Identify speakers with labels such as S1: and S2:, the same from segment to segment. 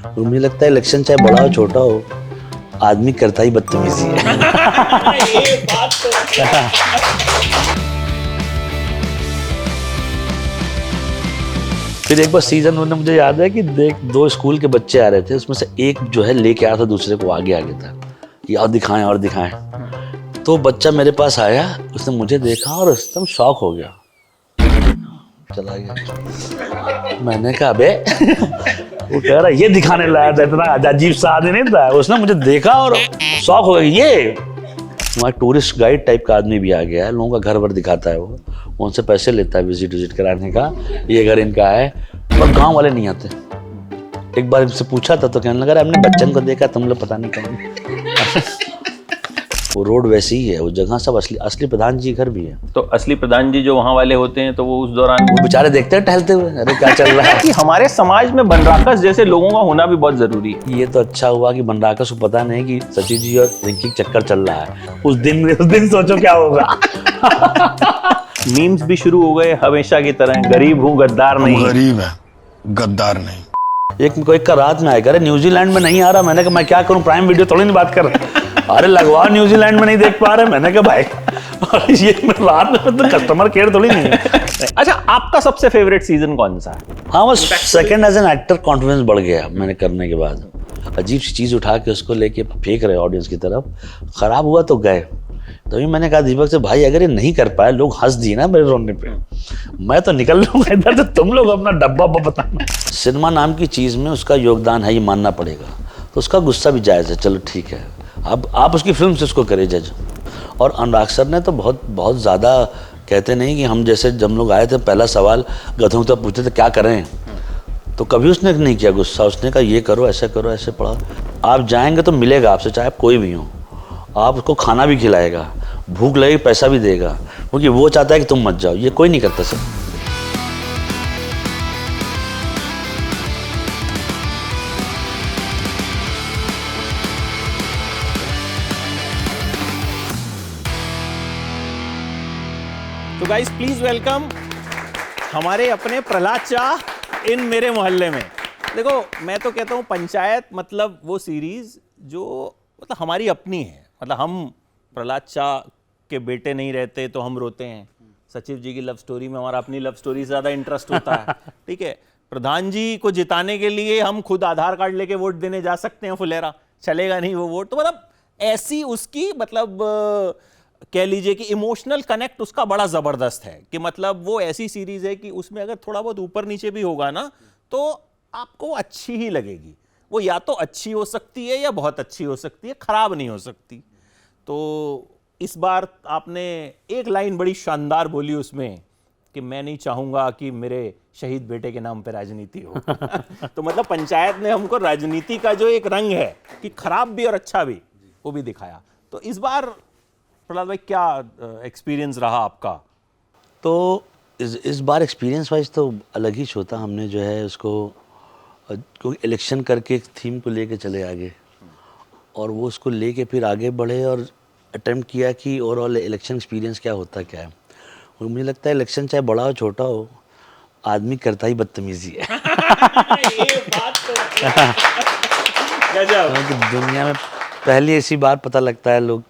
S1: तो मुझे लगता है इलेक्शन चाहे बड़ा हो छोटा हो, आदमी करता ही बदतमीजी है।
S2: ये बात तो
S1: फिर एक बार सीजन वन में मुझे याद है कि देख दो स्कूल के बच्चे आ रहे थे, उसमें से एक जो है लेके आया था दूसरे को आगे आगे था कि और दिखाएं और दिखाएं। तो बच्चा मेरे पास आया, उसने मुझे देखा और एकदम शॉक हो गया, चला गया। मैंने कहा बे वो कह रहा ये दिखाने लाया था, इतना अजीब सा आदमी नहीं था। उसने मुझे देखा और शॉक हो गया, ये वहाँ टूरिस्ट गाइड टाइप का आदमी भी आ गया है, लोगों का घर भर दिखाता है, वो उनसे पैसे लेता है विजिट कराने का, ये घर इनका है। पर गांव वाले नहीं आते। एक बार इनसे पूछा था तो कहने लगा हमने बच्चन को देखा, तुम लोग पता नहीं कौन। वो रोड वैसी ही है, वो जगह सब असली प्रधान जी घर भी है।
S2: तो असली प्रधान जी जो वहाँ वाले होते हैं, तो वो उस दौरान
S1: वो बेचारे देखते हैं टहलते हुए, अरे क्या चल रहा है।
S2: कि हमारे समाज में बनराकस जैसे लोगों का होना भी बहुत जरूरी है।
S1: ये तो अच्छा हुआ कि बनराकस को पता नहीं कि सचिन जी और रिंकी चक्कर चल रहा है। उस दिन सोचो क्या होगा।
S2: मीम्स भी शुरू हो गए हमेशा की तरह, गरीब हूँ गद्दार नहीं।
S3: गरीब है गद्दार नहीं।
S1: एक का रात में आएगा, अरे न्यूजीलैंड में नहीं आ रहा। मैंने कहा मैं क्या करूं, प्राइम वीडियो थोड़ी नहीं बात कर रहा। अरे लगवाओ, न्यूजीलैंड में नहीं देख पा रहे। मैंने कहा भाई और ये रात में तो कस्टमर केयर थोड़ी नहीं है।
S2: अच्छा, आपका सबसे फेवरेट सीजन कौन सा है?
S1: हाँ, बस second as an actor confidence बढ़ गया मैंने करने के बाद। अजीब सी चीज उठा के उसको लेके फेंक रहे ऑडियंस की तरफ, खराब हुआ तो गए। तभी मैंने कहा दीपक से, भाई अगर ये नहीं कर पाए, लोग हंस दिए ना मेरे रोने पे, मैं तो निकल लूंगा इधर, तो तुम लोग अपना डब्बा बताना। सिनेमा नाम की चीज में उसका योगदान है, ये मानना पड़ेगा। तो उसका गुस्सा भी जायज है, चलो ठीक है। अब आप उसकी फिल्म से उसको करें जज। और अनुराग सर ने तो बहुत ज़्यादा, कहते नहीं कि हम जैसे जब लोग आए थे पहला सवाल गधों तो पूछते थे क्या करें, तो कभी उसने नहीं किया गुस्सा। उसने कहा ये करो, ऐसे करो, ऐसे पढ़ो। आप जाएंगे तो मिलेगा आपसे, चाहे आप कोई भी हो। आप उसको खाना भी खिलाएगा, भूख लगेगी पैसा भी देगा, क्योंकि वो चाहता है कि तुम मत जाओ। ये कोई नहीं करता सर।
S2: तो गाइस प्लीज वेलकम हमारे अपने प्रहलाद चाह इन मेरे मोहल्ले में। देखो, मैं तो कहता हूँ पंचायत मतलब वो सीरीज जो मतलब हमारी अपनी है। मतलब हम प्रहलाद चाह के बेटे नहीं रहते तो हम रोते हैं। सचिव जी की लव स्टोरी में हमारा अपनी लव स्टोरी से ज़्यादा इंटरेस्ट होता है। ठीक है, प्रधान जी को जिताने के लिए हम खुद आधार कार्ड लेके वोट देने जा सकते हैं, फुलेरा चलेगा नहीं वो वोट। तो मतलब ऐसी उसकी मतलब कह लीजिए कि इमोशनल कनेक्ट उसका बड़ा जबरदस्त है कि मतलब वो ऐसी सीरीज है कि उसमें अगर थोड़ा बहुत ऊपर नीचे भी होगा ना तो आपको अच्छी ही लगेगी। वो या तो अच्छी हो सकती है या बहुत अच्छी हो सकती है, खराब नहीं हो सकती। तो इस बार आपने एक लाइन बड़ी शानदार बोली उसमें कि मैं नहीं चाहूंगा कि मेरे शहीद बेटे के नाम पे राजनीति हो। तो मतलब पंचायत ने हमको राजनीति का जो एक रंग है कि खराब भी और अच्छा भी, वो भी दिखाया। तो इस बार प्रहलाद भाई क्या एक्सपीरियंस रहा आपका?
S1: तो इस बार एक्सपीरियंस वाइज तो अलग ही होता। हमने जो है उसको क्योंकि इलेक्शन करके एक थीम को लेके चले आगे, और वो उसको लेके फिर आगे बढ़े और अटेम्प्ट किया कि ओवरऑल इलेक्शन एक्सपीरियंस क्या होता क्या है। और मुझे लगता है इलेक्शन चाहे बड़ा हो छोटा हो, आदमी करता ही बदतमीजी है।
S2: ये बात तो गजब।
S1: क्योंकि दुनिया में पहली ऐसी बार पता लगता है लोग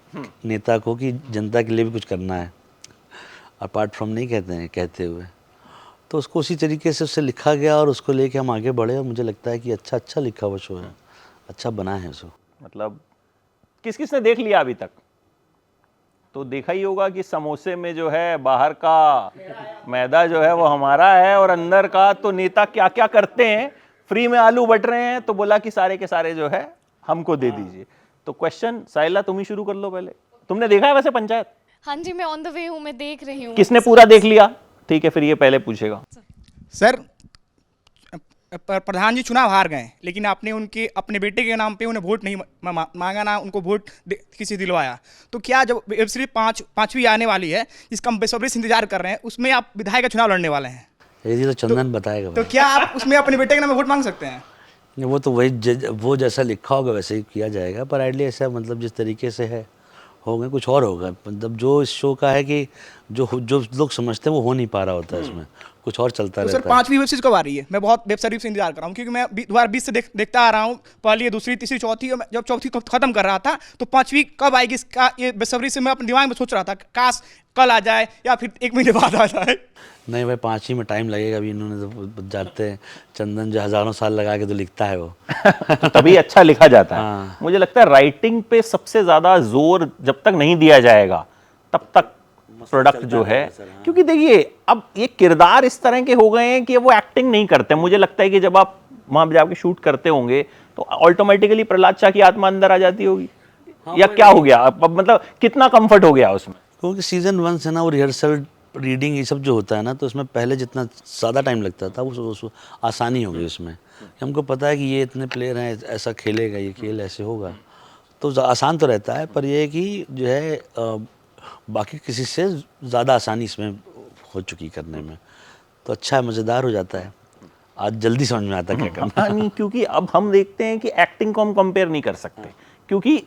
S1: नेता को कि जनता के लिए भी कुछ करना है, अपार्ट फ्रॉम नहीं कहते हैं कहते हुए। तो उसको उसी तरीके से उससे लिखा गया और उसको लेके हम आगे बढ़े, और मुझे लगता है कि अच्छा लिखा हुआ शो है, अच्छा बना है शो।
S2: मतलब किस किस ने देख लिया अभी तक? तो देखा ही होगा कि समोसे में जो है बाहर का मैदा जो है वो हमारा है और अंदर का तो नेता क्या क्या करते हैं। फ्री में आलू बट रहे हैं तो बोला कि सारे के सारे जो है हमको दे दीजिए। तो क्वेश्चन साहिला तुम ही शुरू कर लो पहले। तुमने देखा है वैसे पंचायत?
S4: हाँ जी, मैं ऑन द वे हूँ, मैं देख रही हूँ।
S2: किसने पूरा देख लिया? ठीक है, फिर ये पहले पूछेगा।
S5: सर, प्रधान जी चुनाव हार गए, लेकिन आपने उनके अपने बेटे के नाम पे उन्हें वोट नहीं मांगा, ना उनको वोट किसी दिलवाया। तो क्या जब वेब सीरीज पाँचवीं आने वाली है, जिसका हम बेसब्री से इंतजार कर रहे हैं, उसमें आप विधायक का चुनाव लड़ने वाले हैं?
S1: ये तो चंदन बताएगा।
S5: तो क्या आप उसमें अपने बेटे के नाम पे वोट मांग सकते हैं?
S1: वो तो वो जैसा लिखा होगा वैसे ही किया जाएगा, पर आइडली ऐसा मतलब जिस तरीके से है होगा कुछ और होगा। मतलब जो इस शो का है कि जो लोग समझते हैं वो हो नहीं पा रहा होता है इसमें। कुछ और चलता
S5: तो सर
S1: रहता है।
S5: 5वीं वेब सीरीज कब आ रही है? मैं बहुत वेब सीरीज से इंतजार कर रहा हूँ, क्योंकि मैं 2020 से देखता आ रहा हूँ, पहली, दूसरी, तीसरी, चौथी, और मैं जब चौथी को खत्म कर रहा था तो 5वीं कब आएगी इसका ये बेसब्री से मैं अपने दिमाग में सोच रहा था, काश कल आ जाए या फिर 1 महीने बाद आ जाए।
S1: नहीं भाई, 5वीं में टाइम लगेगा अभी, इन्होंने तो जानते हैं चंदन जो हज़ारों साल लगा के तो लिखता है वो।
S2: तो तभी अच्छा लिखा जाता है।
S1: हाँ।
S2: मुझे लगता है राइटिंग पे सबसे ज्यादा जोर जब तक नहीं दिया जाएगा तब तक प्रोडक्ट जो है, क्योंकि देखिए अब ये किरदार इस तरह के हो गए हैं कि वो एक्टिंग नहीं करते। मुझे लगता है कि जब आप वहां जाके शूट करते होंगे तो ऑटोमेटिकली प्रहलाद शाह की आत्मा अंदर आ जाती होगी, या क्या हो गया अब मतलब कितना कंफर्ट हो गया उसमें?
S1: क्योंकि सीजन 1 से ना वो रिहर्सल, रीडिंग, ये सब जो होता है ना, तो उसमें पहले जितना ज़्यादा टाइम लगता था वो आसानी हो गई उसमें। हमको पता है कि ये इतने प्लेयर हैं, ऐसा खेलेगा, ये खेल ऐसे होगा, तो आसान तो रहता है, पर ये है कि जो है बाकी किसी से ज़्यादा आसानी इसमें हो चुकी करने में, तो अच्छा है, मज़ेदार हो जाता है। आज जल्दी समझ में आता है क्या करना।
S2: हाँ, नहीं, क्योंकि अब हम देखते हैं कि एक्टिंग को हम कंपेयर नहीं कर सकते, क्योंकि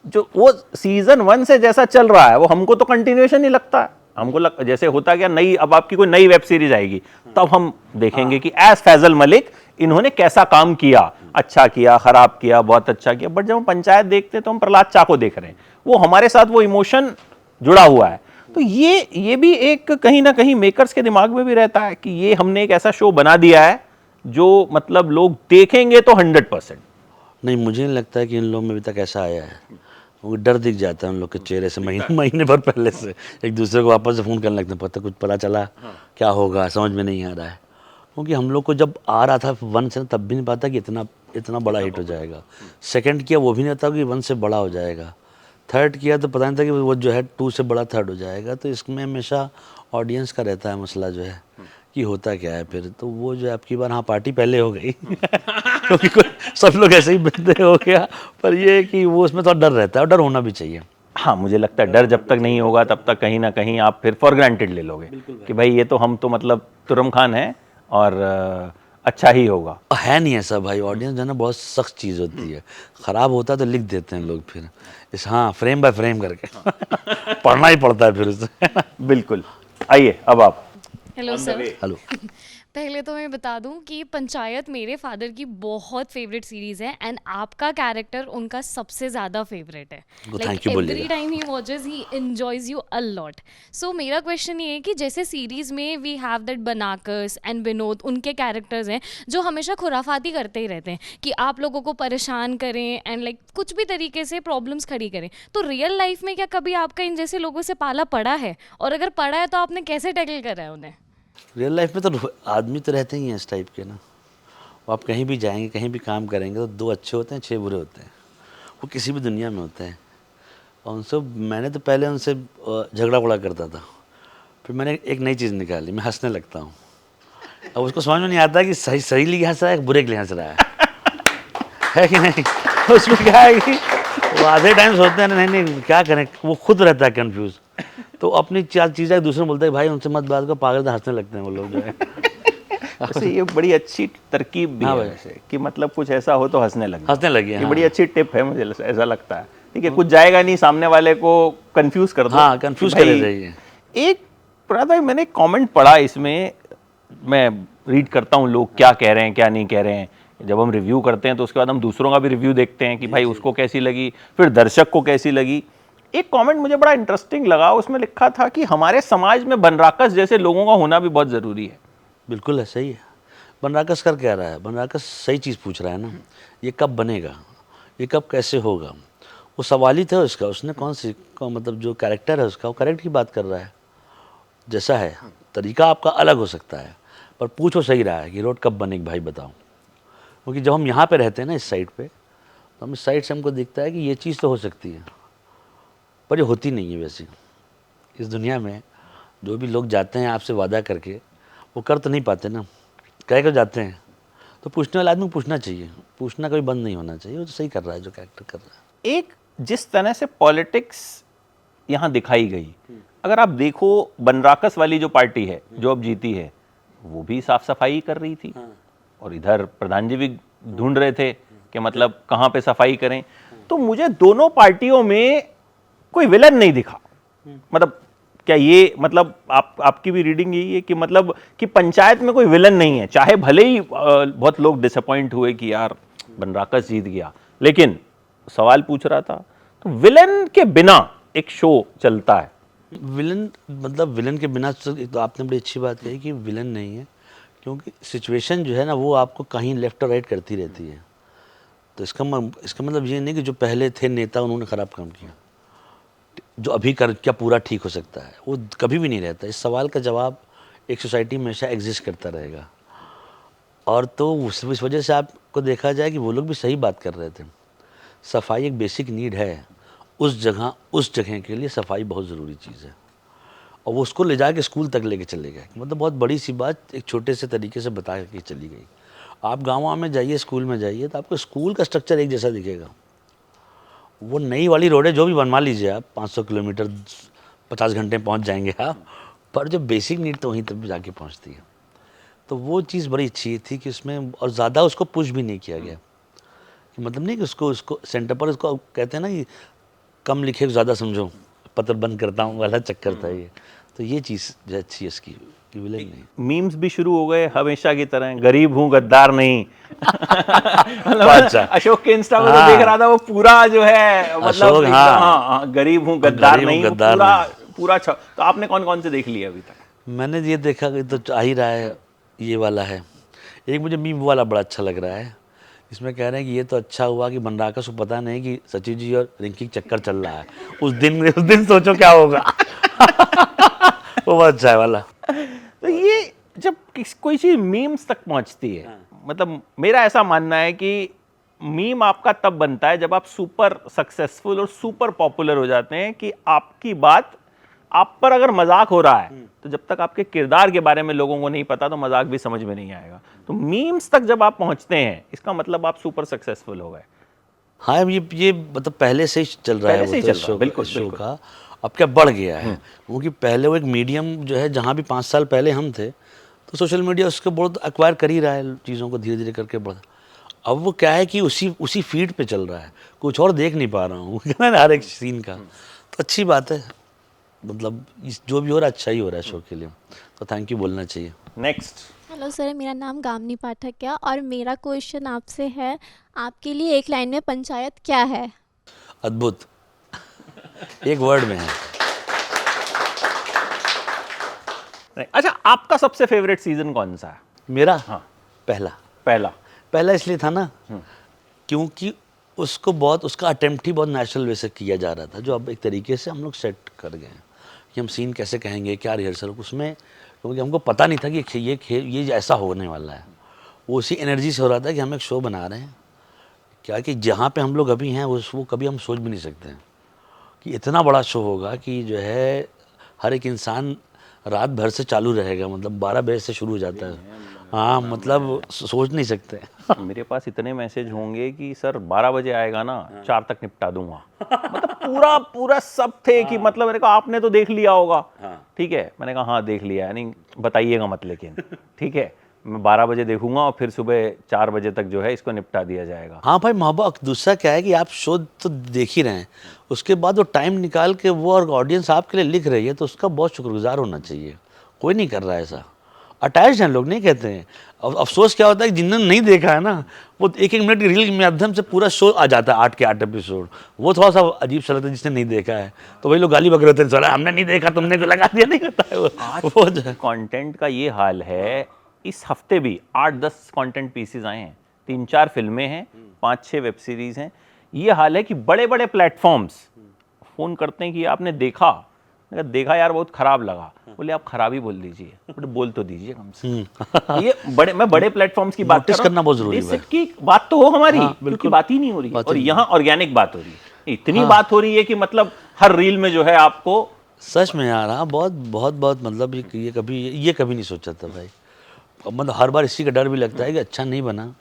S2: जो वो सीजन 1 से जैसा चल रहा है वो हमको तो कंटिन्यूएशन ही लगता है। हमको जैसे होता क्या, नई, अब आपकी कोई नई वेब सीरीज आएगी तब हम देखेंगे कि एज फैजल मलिक इन्होंने कैसा काम किया, अच्छा किया, खराब किया, बहुत अच्छा किया। बट जब हम पंचायत देखते हैं तो हम प्रहलाद चा को देख रहे हैं, वो हमारे साथ वो इमोशन जुड़ा हुआ है। तो ये भी एक कहीं ना कहीं मेकर्स के दिमाग में भी रहता है कि ये हमने एक ऐसा शो बना दिया है जो मतलब लोग देखेंगे तो 100%।
S1: नहीं, मुझे नहीं लगता है कि इन लोगों में अभी तक ऐसा आया है। वो डर दिख जाता है उन लोग के चेहरे से महीने भर पहले से, एक दूसरे को वापस से फ़ोन करने लगते हैं, पता कुछ पता चला, क्या होगा समझ में नहीं आ रहा है। क्योंकि हम लोग को जब आ रहा था 1 से, तब भी नहीं पता कि इतना बड़ा हिट हो जाएगा। सेकंड किया वो भी नहीं पता कि 1 से बड़ा हो जाएगा। थर्ड किया तो पता नहीं था कि वो जो है 2 से बड़ा थर्ड हो जाएगा। तो इसमें हमेशा ऑडियंस का रहता है मसला जो है कि होता क्या है फिर। तो वो जो है आपकी बार, हाँ, पार्टी पहले हो गई क्योंकि सब लोग ऐसे ही बंदे हो गया, पर ये है कि वो उसमें थोड़ा डर रहता है, और डर होना भी चाहिए।
S2: हाँ, मुझे लगता है डर जब तक नहीं होगा तब तक कहीं ना कहीं आप फिर फॉर ग्रांटेड ले लोगे कि भाई ये तो हम तो मतलब तुरम खान है और अच्छा ही होगा।
S1: है नहीं ऐसा भाई, ऑडियंस जो है ना बहुत सख्त चीज़ होती है। ख़राब होता है तो लिख देते हैं लोग फिर इस, हाँ, फ्रेम बाय फ्रेम करके पढ़ना ही पड़ता है फिर उसे।
S2: बिल्कुल। आइए अब आप।
S4: Hello sir.
S1: हेलो।
S4: पहले तो मैं बता दूं कि पंचायत मेरे फादर की बहुत फेवरेट सीरीज है एंड आपका कैरेक्टर उनका सबसे ज़्यादा फेवरेट है।
S1: thank you बोलिएगा।
S4: Every time he watches he enjoys you a lot. So मेरा क्वेश्चन ये है कि जैसे सीरीज में वी हैव दैट बनाकस एंड विनोद, उनके कैरेक्टर्स हैं जो हमेशा खुराफाती करते ही रहते हैं कि आप लोगों को परेशान करें एंड लाइक कुछ भी तरीके से प्रॉब्लम्स खड़ी करें। तो रियल लाइफ में क्या कभी आपका इन जैसे लोगों से पाला पड़ा है, और अगर पड़ा है तो आपने कैसे टैकल करा है उन्हें?
S1: रियल लाइफ में तो आदमी तो रहते ही हैं इस टाइप के ना। वो आप कहीं भी जाएंगे, कहीं भी काम करेंगे तो 2 अच्छे होते हैं, 6 बुरे होते हैं। वो किसी भी दुनिया में होते हैं। और उनसे मैंने तो पहले उनसे झगड़ा वगड़ा करता था, फिर मैंने एक नई चीज़ निकाली, मैं हंसने लगता हूँ। अब उसको समझ में नहीं आता कि सही लिए हंस रहा है, बुरे के लिए हंस रहा है कि नहीं। उसमें क्या है कि वो आधे टाइम सोचते हैं नहीं क्या करें, वो खुद रहता है कन्फ्यूज़। तो अपनी 4 चीज़ें एक दूसरे में बोलते हैं, भाई उनसे मत बात को, पागल तो हंसने लगते हैं वो लोग जो है।
S2: वैसे ये बड़ी अच्छी तरकीब भी
S1: हाँ
S2: है
S1: भाई।
S2: वैसे, कि मतलब कुछ ऐसा हो तो हंसने लगे।
S1: ये
S2: ये बड़ी अच्छी टिप है, मुझे ऐसा लगता है। ठीक है, कुछ जाएगा नहीं, सामने वाले को कंफ्यूज कर दो।
S1: हाँ, कंफ्यूज
S2: कि
S1: कर
S2: भाई-
S1: रही है।
S2: एक प्रहलाद भाई, मैंने कमेंट पढ़ा इसमें, मैं रीड करता हूँ लोग क्या कह रहे हैं क्या नहीं कह रहे हैं। जब हम रिव्यू करते हैं तो उसके बाद हम दूसरों का भी रिव्यू देखते हैं कि भाई उसको कैसी लगी, फिर दर्शक को कैसी लगी। एक कमेंट मुझे बड़ा इंटरेस्टिंग लगा, उसमें लिखा था कि हमारे समाज में बनराकस जैसे लोगों का होना भी बहुत ज़रूरी है।
S1: बिल्कुल है, सही है। बनराकस कर क्या रहा है? बनराकस सही चीज़ पूछ रहा है ना। ये कब बनेगा, ये कब कैसे होगा, वो सवाल ही था उसका। उसने मतलब जो कैरेक्टर है उसका, वो करेक्ट की बात कर रहा है। जैसा है तरीका आपका अलग हो सकता है, पर पूछ वो सही रहा है कि रोड कब बनेगी भाई बताओ। क्योंकि जब हम यहाँ पे रहते हैं ना इस साइड पे, तो हम इस साइड से हमको दिखता है कि ये चीज़ तो हो सकती है, पर ये होती नहीं है वैसी। इस दुनिया में जो भी लोग जाते हैं आपसे वादा करके, वो कर तो नहीं पाते ना, कह कर जाते हैं। तो पूछने वाला आदमी को पूछना चाहिए, पूछना कभी बंद नहीं होना चाहिए। वो तो सही कर रहा है जो कैरेक्टर कर रहा है।
S2: एक जिस तरह से पॉलिटिक्स यहाँ दिखाई गई, अगर आप देखो बनराकस वाली जो पार्टी है जो अब जीती है, वो भी साफ सफाई कर रही थी, और इधर प्रधान जी भी ढूंढ रहे थे कि मतलब कहाँ पे सफाई करें। तो मुझे दोनों पार्टियों में कोई विलन नहीं दिखा। मतलब क्या ये मतलब आपकी भी रीडिंग यही है कि मतलब कि पंचायत में कोई विलन नहीं है, चाहे भले ही बहुत लोग डिसअपॉइंट हुए कि यार बनराकस जीत गया, लेकिन सवाल पूछ रहा था तो विलन के बिना एक शो चलता है।
S1: विलन मतलब विलन के बिना तो आपने बड़ी अच्छी बात कही कि विलन नहीं है, क्योंकि सिचुएशन जो है ना वो आपको कहीं लेफ्ट और राइट करती रहती है। तो इसका मतलब ये नहीं कि जो पहले थे नेता उन्होंने ख़राब काम किया, जो अभी कर क्या पूरा ठीक हो सकता है, वो कभी भी नहीं रहता। इस सवाल का जवाब एक सोसाइटी में हमेशा एग्जिस्ट करता रहेगा। और तो उस वजह से आपको देखा जाए कि वो लोग भी सही बात कर रहे थे। सफाई एक बेसिक नीड है, उस जगह के लिए सफाई बहुत ज़रूरी चीज़ है। और वो उसको ले जाके स्कूल तक लेके चले गए, मतलब बहुत बड़ी सी बात एक छोटे से तरीके से बता के चली गई। आप गाँव में जाइए, स्कूल में जाइए, तो आपको स्कूल का स्ट्रक्चर एक जैसा दिखेगा। वो नई वाली रोडें जो भी बनवा लीजिए आप, 500 किलोमीटर 50 घंटे पहुंच जाएंगे आप, पर जो बेसिक नीड तो वहीं तक जाके पहुंचती है। तो वो चीज़ बड़ी अच्छी थी कि उसमें और ज़्यादा उसको पुश भी नहीं किया गया, कि मतलब नहीं कि उसको सेंटर पर उसको कहते हैं ना कि कम लिखे ज़्यादा समझो, पत्र बंद करता हूँ वाला चक्कर था ये। तो ये चीज़ जो अच्छी है इसकी कि विलेन नहीं।
S2: मीम्स भी शुरू हो गए हमेशा की तरह, गरीब हूँ गद्दार नहीं।
S1: अच्छा।
S2: अशोक के इंस्टा पर तो देख रहा था वो पूरा जो है मतलब
S1: अशोक,
S2: एकदम, हाँ, गरीब हूँ गद्दार नहीं, वो पूरा तो आपने कौन कौन से देख लिए अभी तक?
S1: मैंने ये देखा कि तो आ ही रहा है, ये वाला है। एक मुझे मीम वाला बड़ा अच्छा लग रहा है, इसमें कह रहे हैं कि ये तो अच्छा हुआ कि बनराकस को पता नहीं कि सचिव जी और रिंकी चक्कर चल रहा है। उस दिन सोचो क्या होगा। वो बहुत अच्छा है वाला।
S2: तो ये जब कोई चीज मीम्स तक पहुंचती है, मतलब मेरा ऐसा मानना है कि मीम आपका तब बनता है जब आप सुपर सक्सेसफुल और सुपर पॉपुलर हो जाते हैं कि आपकी बात, आप पर अगर मजाक हो रहा है तो जब तक आपके किरदार के बारे में लोगों को नहीं पता तो मजाक भी समझ में नहीं आएगा। तो मीम्स तक जब आप पहुंचते हैं इसका मतलब आप सुपर सक्सेसफुल हो गए।
S1: हाँ, ये मतलब पहले से ही चल रहा है, वो तो शो,
S2: बिल्कुल
S1: शो का अब क्या बढ़ गया है, क्योंकि पहले वो एक मीडियम जो है, जहाँ भी 5 साल पहले हम थे तो सोशल मीडिया उसको बहुत एक्वायर कर ही रहा है, चीज़ों को धीरे धीरे करके बढ़। अब वो क्या है कि उसी फीड पे चल रहा है, कुछ और देख नहीं पा रहा हूँ हर एक सीन का। तो अच्छी बात है, मतलब जो भी हो रहा है अच्छा ही हो रहा है शो के लिए, तो थैंक यू बोलना चाहिए।
S2: नेक्स्ट।
S6: हेलो सर, मेरा नाम गामिनी पाठक है और मेरा क्वेश्चन आपसे है, आपके लिए एक लाइन में पंचायत क्या है?
S1: अद्भुत, एक वर्ड में है।
S2: अच्छा, आपका सबसे फेवरेट सीजन कौन सा है?
S1: मेरा?
S2: हाँ,
S1: पहला इसलिए था ना क्योंकि उसका अटेम्प्ट ही बहुत नेचुरल वे से किया जा रहा था, जो अब एक तरीके से हम लोग सेट कर गए हैं कि हम सीन कैसे कहेंगे, क्या रिहर्सल उसमें, क्योंकि हमको पता नहीं था कि ये ऐसा होने वाला है। वो उसी एनर्जी से हो रहा था कि हम एक शो बना रहे हैं, क्या कि जहाँ पे हम लोग अभी हैं वो कभी हम सोच भी नहीं सकते हैं कि इतना बड़ा शो होगा कि जो है हर एक इंसान रात भर से चालू रहेगा, मतलब 12 बजे से शुरू हो जाता है। हाँ, मतलब सोच नहीं सकते।
S2: मेरे पास इतने मैसेज होंगे कि सर 12 बजे आएगा ना, 4 तक निपटा दूंगा। मतलब पूरा सब थे कि मतलब मेरे को आपने तो देख लिया होगा। ठीक है, मैंने कहा हाँ देख लिया है, नहीं बताइएगा मत, लेकिन ठीक है मैं 12 बजे देखूंगा और फिर सुबह 4 बजे तक जो है इसको निपटा दिया जाएगा।
S1: हाँ भाई, मोहब्बत। दूसरा क्या है कि आप शो तो देख ही रहे हैं, उसके बाद वो टाइम निकाल के वो और ऑडियंस आपके लिए लिख रही है, तो उसका बहुत शुक्रगुजार होना चाहिए। कोई नहीं कर रहा है ऐसा, अटैच हैं लोग, नहीं कहते हैं। अब अफसोस क्या होता है कि जिन्होंने नहीं देखा है ना, वो 1-1 मिनट की रील के माध्यम से पूरा शो आ जाता है, 8 के 8 एपिसोड। वो थोड़ा सा अजीब सा लगता है जिसने नहीं देखा है, तो वही लोग गाली बक रहे थे, हमने नहीं देखा तुमने तो लगा दिया, नहीं होता है वो जो है।
S2: कंटेंट का ये हाल है, इस हफ्ते भी 8-10 कंटेंट पीसेस आए हैं, 3-4 फिल्में हैं, 5-6 वेब सीरीज हैं। ये हाल है कि बड़े बड़े प्लेटफॉर्म्स फोन करते हैं कि आपने देखा यार बहुत खराब लगा। बोले आप खराब ही बोल दीजिए, बोल तो दीजिए कम से। ये मैं बड़े प्लेटफॉर्म्स की बात कर रहा हूं,
S1: करना बहुत जरूरी है
S2: की बात तो हो हमारी, क्योंकि बात ही नहीं हो रही
S1: बात
S2: और
S1: ही
S2: यहाँ ऑर्गेनिक बात हो रही है, इतनी बात हो रही है कि मतलब हर रील में जो है आपको
S1: सच में यार, हाँ बहुत मतलब ये कभी नहीं सोचा था भाई। मतलब हर बार इसी का डर भी लगता है कि अच्छा नहीं बना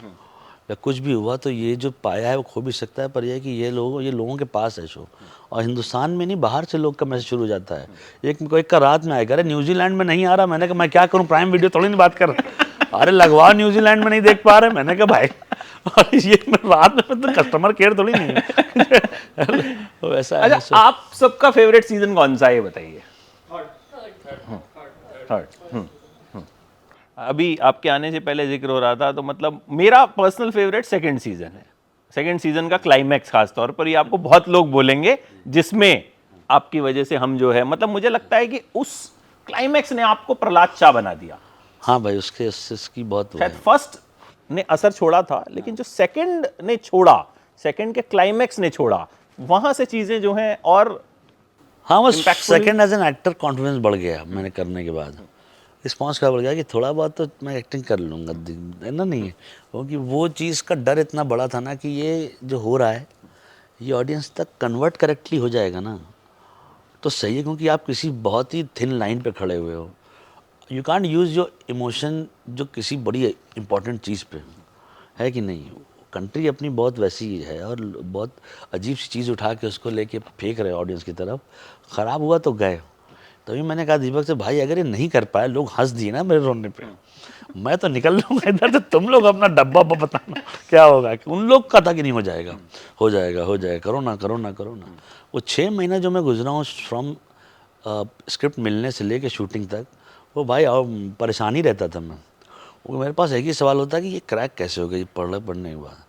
S1: या कुछ भी हुआ तो ये जो पाया है वो खो भी सकता है, पर यह है कि ये लोगों के पास है शो, और हिंदुस्तान में नहीं बाहर से लोग का मैसेज शुरू हो जाता है। एक का रात में आएगा, अरे न्यूजीलैंड में नहीं आ रहा, मैंने कहा मैं क्या करूं, प्राइम वीडियो थोड़ी नहीं बात कर रहा, अरे लगवाओ, न्यूजीलैंड में नहीं देख पा रहे, मैंने कहा भाई, और ये रात में तो कस्टमर केयर थोड़ी नहीं है। वैसा।
S2: अच्छा, आप सबका फेवरेट सीजन कौन सा है ये बताइए। थर्ड। अभी आपके आने से पहले जिक्र हो रहा था, तो मतलब मेरा पर्सनल फेवरेट सेकंड सीजन है। सेकंड सीजन का क्लाइमैक्स खास तौर पर, ये आपको बहुत लोग बोलेंगे, जिसमें आपकी वजह से हम जो है, मतलब मुझे लगता है कि उस क्लाइमैक्स ने आपको प्रहलाद चा बना दिया।
S1: हाँ भाई, उसकी बहुत वो
S2: शायद
S1: है।
S2: फर्स्ट ने असर छोड़ा था, लेकिन जो सेकंड ने छोड़ा, सेकंड के क्लाइमैक्स ने छोड़ा, वहां से चीजें जो हैं और
S1: हाँ, बस
S2: impactful हुई।
S1: Second as an actor confidence बढ़ गया मैंने करने के बाद। रिस्पॉन्स का बढ़ गया कि थोड़ा बहुत तो मैं एक्टिंग कर लूँगा, है ना, नहीं है, क्योंकि वो चीज़ का डर इतना बड़ा था ना कि ये जो हो रहा है ये ऑडियंस तक कन्वर्ट करेक्टली हो जाएगा ना तो सही है, क्योंकि आप किसी बहुत ही थिन लाइन पे खड़े हुए हो। You can't use your emotion जो किसी बड़ी इंपॉर्टेंट चीज़ पे, है कि नहीं। कंट्री अपनी बहुत वैसी ही है और बहुत अजीब सी चीज़ उठा के उसको लेके फेंक रहे ऑडियंस की तरफ। ख़राब हुआ तो गए। तभी मैंने कहा दीपक से, भाई अगर ये नहीं कर पाए, लोग हंस दिए ना मेरे रोने पे, मैं तो निकल लूँगा इधर से, तुम लोग अपना डब्बा बताना क्या होगा। कि उन लोग का था कि नहीं हो जाएगा, हो जाएगा, हो जाएगा, करो ना, करो ना, करो ना। वो 6 महीना जो मैं गुजरा हूँ फ्रॉम स्क्रिप्ट मिलने से लेके शूटिंग तक, वो भाई और परेशान ही रहता था मैं। वो मेरे पास एक ही सवाल होता है कि ये क्रैक कैसे हो गई पढ़ने के बाद,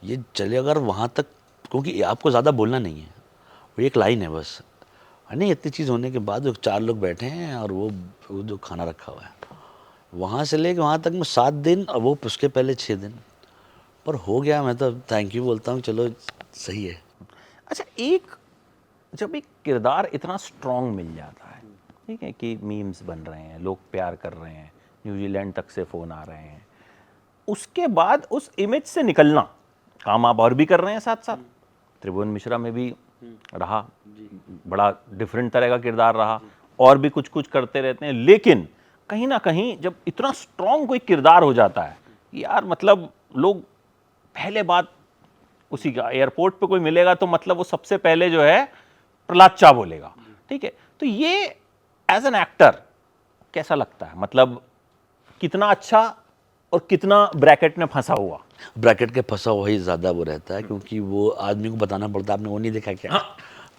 S1: ये चले अगर वहाँ तक, क्योंकि आपको ज़्यादा बोलना नहीं है, वो एक लाइन है बस, है नहीं। इतनी चीज़ होने के बाद जो 4 लोग बैठे हैं और वो जो खाना रखा हुआ है, वहाँ से लेके वहाँ तक मैं 7 दिन, और वो उसके पहले 6 दिन, पर हो गया। मैं तो थैंक यू बोलता हूँ, चलो सही है।
S2: अच्छा, एक जब एक किरदार इतना स्ट्रॉन्ग मिल जाता है, ठीक है, कि मीम्स बन रहे हैं, लोग प्यार कर रहे हैं, न्यूजीलैंड तक से फ़ोन आ रहे हैं, उसके बाद उस इमेज से निकलना, काम आप और भी कर रहे हैं साथ साथ, त्रिभुवन मिश्रा में भी रहा, बड़ा डिफरेंट तरह का किरदार रहा, और भी कुछ कुछ करते रहते हैं, लेकिन कहीं ना कहीं जब इतना स्ट्रॉन्ग कोई किरदार हो जाता है, यार मतलब लोग पहले बात उसी का, एयरपोर्ट पे कोई मिलेगा तो मतलब वो सबसे पहले जो है प्रहलाद चा बोलेगा, ठीक है। तो ये एज एन एक्टर कैसा लगता है, मतलब कितना अच्छा और कितना ब्रैकेट में फंसा हुआ?
S1: ब्रैकेट के फंसा हुआ ही ज़्यादा वो रहता है, क्योंकि वो आदमी को बताना पड़ता है, आपने वो नहीं देखा क्या,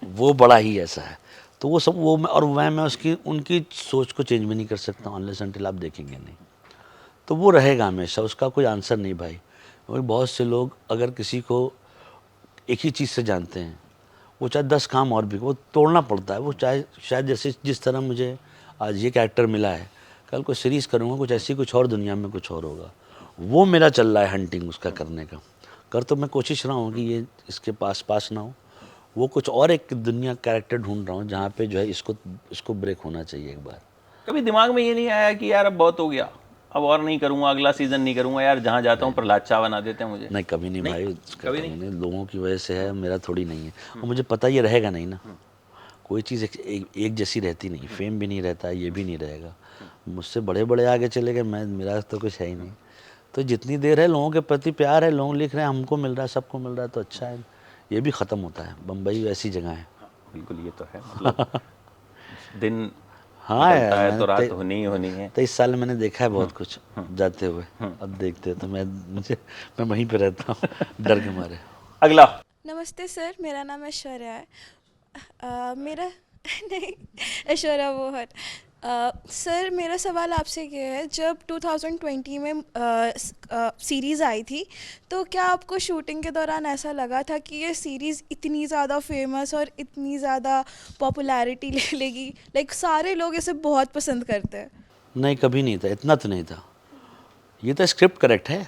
S1: वो बड़ा ही ऐसा है। तो वो सब वो और मैं उसकी उनकी सोच को चेंज भी नहीं कर सकता अनलेस अनटिल आप देखेंगे नहीं। तो वो रहेगा हमेशा, उसका कोई आंसर नहीं भाई। क्योंकि बहुत से लोग अगर किसी को एक ही चीज़ से जानते हैं, वो चाहे 10 काम और भी, वो तोड़ना पड़ता है। वो चाहे शायद जैसे जिस तरह मुझे आज ये कैरेक्टर मिला है, कल को सीरीज़ करूँगा कुछ ऐसी, कुछ और दुनिया में कुछ और होगा। वो मेरा चल रहा है हंटिंग उसका करने का। कर तो मैं कोशिश रहा हूँ कि ये इसके पास ना हो, वो कुछ और एक दुनिया कैरेक्टर ढूंढ रहा हूँ जहाँ पे जो है इसको ब्रेक होना चाहिए एक बार।
S2: कभी दिमाग में ये नहीं आया कि यार अब बहुत हो गया, अब और नहीं करूँगा, अगला सीजन नहीं करूँगा, यार जहाँ जाता हूँ प्रहलाद चा बना देते हैं मुझे?
S1: नहीं, कभी नहीं भाई,
S2: कभी नहीं?
S1: लोगों की वजह से है, मेरा थोड़ी नहीं है। और मुझे पता ये रहेगा नहीं ना, कोई चीज़ एक जैसी रहती नहीं, फेम भी नहीं रहता, ये भी नहीं रहेगा। मुझसे बड़े बड़े आगे चले गए, मेरा तो कुछ है ही नहीं। तो जितनी देर है लोगों के प्रति प्यार है, लोग लिख रहे हैं, हमको मिल रहा है, सबको मिल रहा है, तो अच्छा है। ये भी ख़त्म होता है, बम्बई वैसी जगह है।
S2: बिल्कुल, ये तो है, मतलब दिन
S1: हाँ
S2: निकलता है
S1: यार,
S2: तो रात होनी ही होनी है।
S1: 23 साल मैंने देखा है बहुत कुछ जाते हुए। अब देखते तो मैं वहीं पे रहता हूँ डर के मारे।
S2: अगला।
S7: नमस्ते सर, मेरा नाम ऐश्वर्या है। मेरा नहीं, ऐश्वर्या बोहर। सर, मेरा सवाल आपसे ये है, जब 2020 में सीरीज़ आई थी, तो क्या आपको शूटिंग के दौरान ऐसा लगा था कि ये सीरीज़ इतनी ज़्यादा फेमस और इतनी ज़्यादा पॉपुलैरिटी ले लेगी, लाइक सारे लोग इसे बहुत पसंद करते हैं?
S1: नहीं, कभी नहीं था, इतना तो नहीं था। ये तो स्क्रिप्ट करेक्ट है।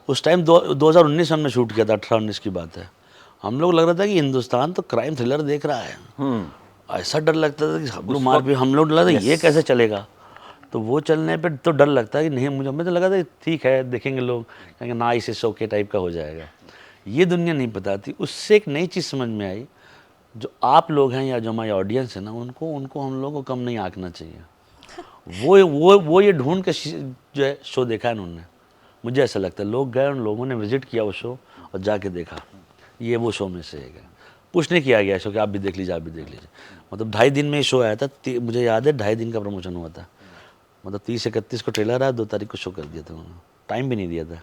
S1: उस टाइम 2019 में शूट किया था, 18-19 की बात है। हम लोग लग रहा था कि हिंदुस्तान तो क्राइम थ्रिलर देख रहा है। ऐसा डर लगता था कि हम लोग डर लगा था ये कैसे चलेगा। तो वो चलने पे तो डर लगता है कि नहीं, मुझे तो लगा था ठीक है, देखेंगे लोग, कहेंगे ना, इसे शो के टाइप का हो जाएगा। ये दुनिया नहीं पता थी। उससे एक नई चीज़ समझ में आई, जो आप लोग हैं या जो हमारी ऑडियंस है ना, उनको हम लोग को कम नहीं आंकना चाहिए। वो ये ढूंढ के जो है शो देखा है उन्होंने, मुझे ऐसा लगता है। लोग गए, उन लोगों ने विजिट किया वो शो और जाके देखा, ये वो शो में से एक है। पुश नहीं किया गया शो कि आप भी देख लीजिए, आप भी देख लीजिए। मतलब 2.5 दिन में ये शो आया था, मुझे याद है 2.5 दिन का प्रमोशन हुआ था। मतलब 30-31 को ट्रेलर आया, 2 तारीख को शो कर दिया था उन्होंने, टाइम भी नहीं दिया था।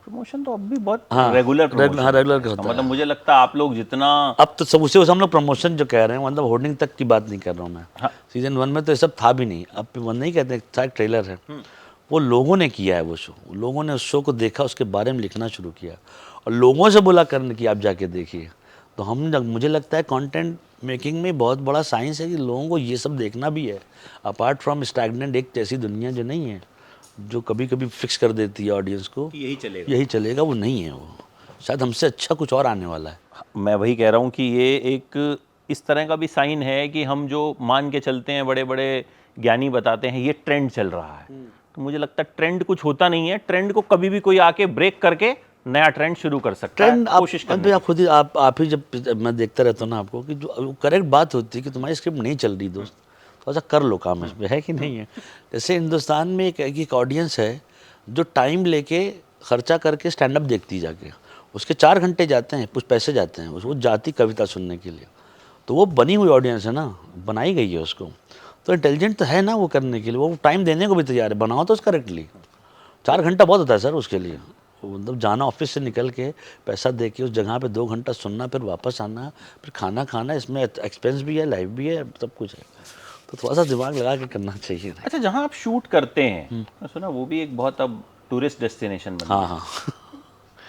S2: प्रमोशन तो अब भी बहुत
S1: हाँ,
S2: रेगुलर
S1: हाँ, रेगुलर करता है।
S2: मतलब मुझे लगता है आप लोग जितना
S1: अब तो सब उसे हम लोग प्रमोशन जो कह रहे हैं मतलब होर्डिंग तक की बात नहीं कर रहा हूँ मैं।
S2: हाँ।
S1: सीजन 1 में तो ये सब था भी नहीं, अब वन नहीं कहते, था एक ट्रेलर है, वो लोगों ने किया है वो शो, लोगों ने उस शो को देखा, उसके बारे में लिखना शुरू किया और लोगों से बोला करने की आप जाके देखिए। तो मुझे लगता है कंटेंट मेकिंग में बहुत बड़ा साइंस है कि लोगों को ये सब देखना भी है, अपार्ट फ्रॉम स्टैग्नेंट एक ऐसी दुनिया जो नहीं है, जो कभी कभी फिक्स कर देती है ऑडियंस को यही चलेगा, वो नहीं है। वो शायद हमसे अच्छा कुछ और आने वाला है।
S2: मैं वही कह रहा हूँ कि ये एक इस तरह का भी साइन है कि हम जो मान के चलते हैं, बड़े बड़े ज्ञानी बताते हैं ये ट्रेंड चल रहा है, तो मुझे लगता है ट्रेंड कुछ होता नहीं है, ट्रेंड को कभी भी कोई आके ब्रेक करके नया ट्रेंड शुरू कर सकता है।
S1: ट्रेंड
S2: कोशिश करने
S1: आप खुद ही आप ही जब मैं देखता रहता हूँ ना आपको कि जो करेक्ट बात होती है कि तुम्हारी स्क्रिप्ट नहीं चल रही दोस्त, थोड़ा सा कर लो काम इसमें, है कि नहीं है। जैसे हिंदुस्तान में एक ऑडियंस है जो टाइम लेके खर्चा करके स्टैंड अप देखती जाके, उसके 4 घंटे जाते हैं, कुछ पैसे जाते हैं, वो जाती कविता सुनने के लिए, तो वो बनी हुई ऑडियंस है ना, बनाई गई है उसको, तो इंटेलिजेंट तो है ना वो करने के लिए, वो टाइम देने को भी तैयार है, बनाओ तो करेक्टली। 4 घंटा बहुत होता है सर उसके लिए, मतलब जाना ऑफिस से निकल के पैसा दे के उस जगह पे 2 घंटा सुनना, फिर वापस आना, फिर खाना खाना, इसमें एक्सपेंस भी है, लाइफ भी है, सब कुछ है, तो थोड़ा सा दिमाग लगा के करना चाहिए।
S2: अच्छा, जहाँ आप शूट करते हैं, मैं सुना वो भी एक बहुत अब टूरिस्ट डेस्टिनेशन बन गया।
S1: हाँ हाँ